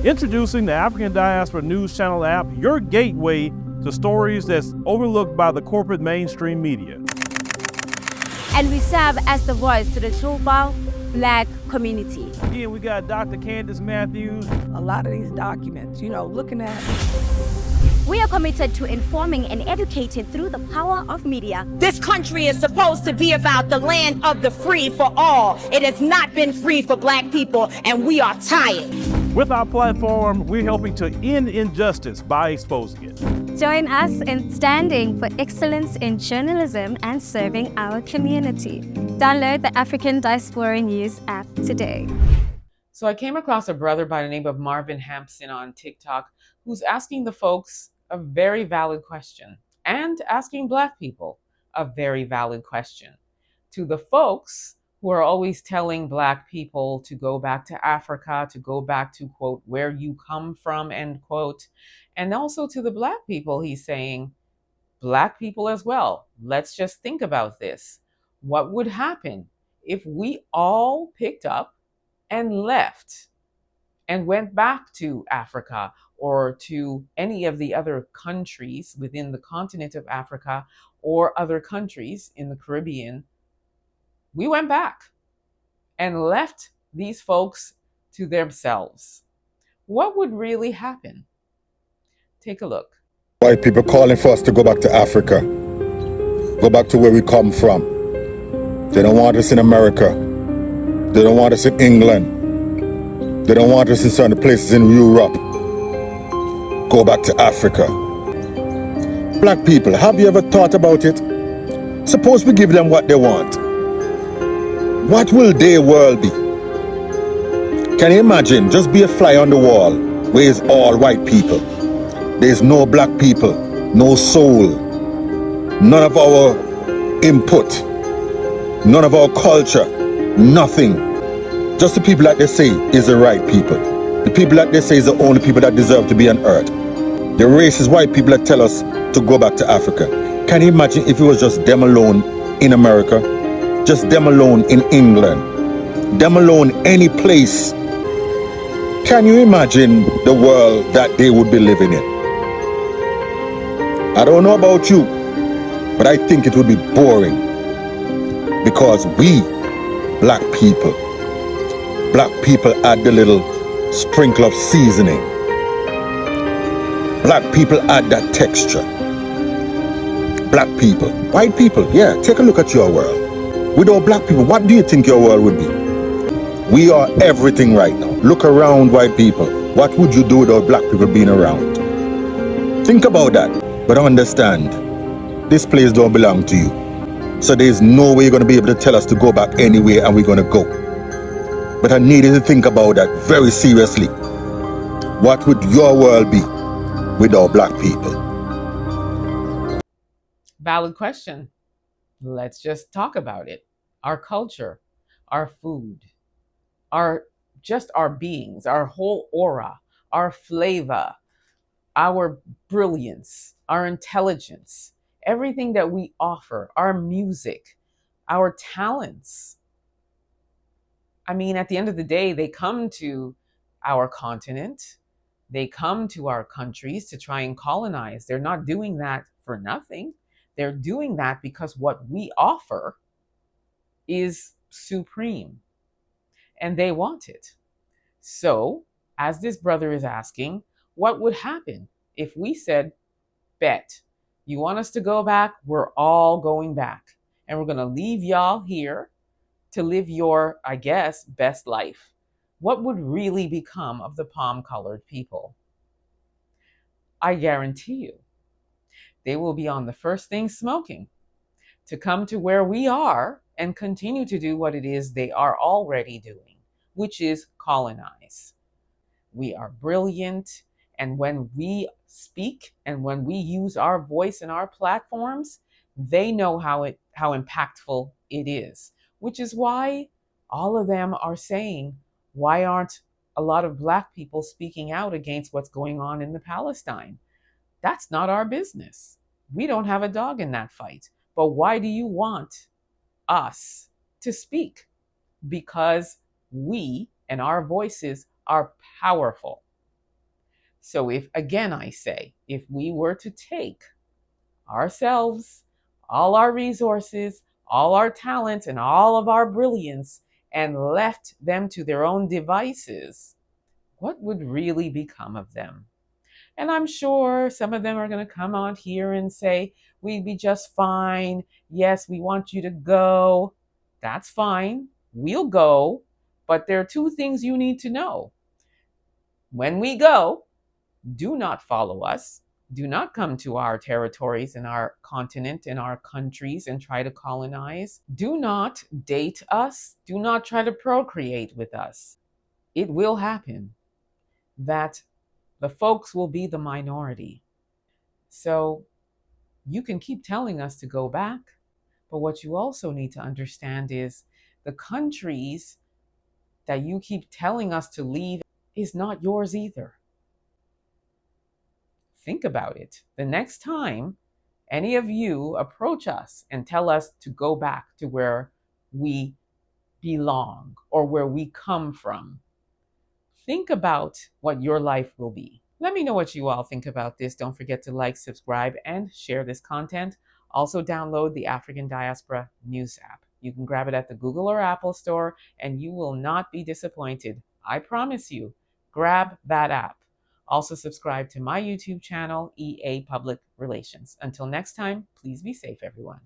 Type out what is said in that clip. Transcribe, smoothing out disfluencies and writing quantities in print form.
Introducing the African Diaspora News Channel app, your gateway to stories that's overlooked by the corporate mainstream media. And we serve as the voice to the Tuba Black community. Again, we got Dr. Candace Matthews. A lot of these documents, looking at. We are committed to informing and educating through the power of media. This country is supposed to be about the land of the free for all. It has not been free for Black people, and we are tired. With our platform, we're helping to end injustice by exposing it. Join us in standing for excellence in journalism and serving our community. Download the African Diaspora News app today. So I came across a brother by the name of Marvin Hampson on TikTok who's asking the folks a very valid question and asking Black people a very valid question. To the folks who are always telling Black people to go back to Africa, to go back to, quote, where you come from, end quote. And also to the Black people, he's saying, Black people as well, let's just think about this. What would happen if we all picked up and left and went back to Africa or to any of the other countries within the continent of Africa or other countries in the Caribbean? We went back and left these folks to themselves. What would really happen? Take a look. White people calling for us to go back to Africa, go back to where we come from. They don't want us in America. They don't want us in England. They don't want us in certain places in Europe. Go back to Africa. Black people, have you ever thought about it? Suppose we give them what they want. What will their world be? Can you imagine? Just be a fly on the wall where it's all white people. There's no Black people, no soul, none of our input, none of our culture, nothing. Just the people that they say is the right people. The people that they say is the only people that deserve to be on earth. The racist white people that tell us to go back to Africa. Can you imagine if it was just them alone in America? Just them alone in England? Them alone any place? Can you imagine the world that they would be living in? I don't know about you, but I think it would be boring. Because we, Black people add the little sprinkle of seasoning. Black people add that texture. Black people, white people, yeah, take a look at your world. Without Black people, what do you think your world would be? We are everything right now. Look around, white people. What would you do without Black people being around? Think about that. But understand, this place don't belong to you. So there's no way you're going to be able to tell us to go back anywhere and we're going to go. But I need you to think about that very seriously. What would your world be without Black people? Valid question. Let's just talk about it. Our culture, our food, our beings, our whole aura, our flavor, our brilliance, our intelligence, everything that we offer, our music, our talents. I mean, at the end of the day, they come to our continent, they come to our countries to try and colonize. They're not doing that for nothing. They're doing that because what we offer is supreme and they want it. So, as this brother is asking, what would happen if we said, bet, you want us to go back? We're all going back. And we're going to leave y'all here to live your, I guess, best life. What would really become of the palm-colored people? I guarantee you, they will be on the first thing smoking to come to where we are and continue to do what it is they are already doing, which is colonize. We are brilliant. And when we speak and when we use our voice and our platforms, they know how impactful it is, which is why all of them are saying, why aren't a lot of Black people speaking out against what's going on in the Palestine? That's not our business. We don't have a dog in that fight. But why do you want us to speak? Because we and our voices are powerful. So if, again, I say, if we were to take ourselves, all our resources, all our talent, and all of our brilliance and left them to their own devices, what would really become of them? And I'm sure some of them are going to come on here and say, we'd be just fine. Yes, we want you to go. That's fine. We'll go. But there are two things you need to know. When we go, do not follow us. Do not come to our territories and our continent and our countries and try to colonize. Do not date us. Do not try to procreate with us. It will happen that the folks will be the minority. So you can keep telling us to go back, but what you also need to understand is the countries that you keep telling us to leave is not yours either. Think about it. The next time any of you approach us and tell us to go back to where we belong or where we come from, think about what your life will be. Let me know what you all think about this. Don't forget to like, subscribe, and share this content. Also download the African Diaspora News app. You can grab it at the Google or Apple store and you will not be disappointed. I promise you, grab that app. Also subscribe to my YouTube channel, EA Public Relations. Until next time, please be safe, everyone.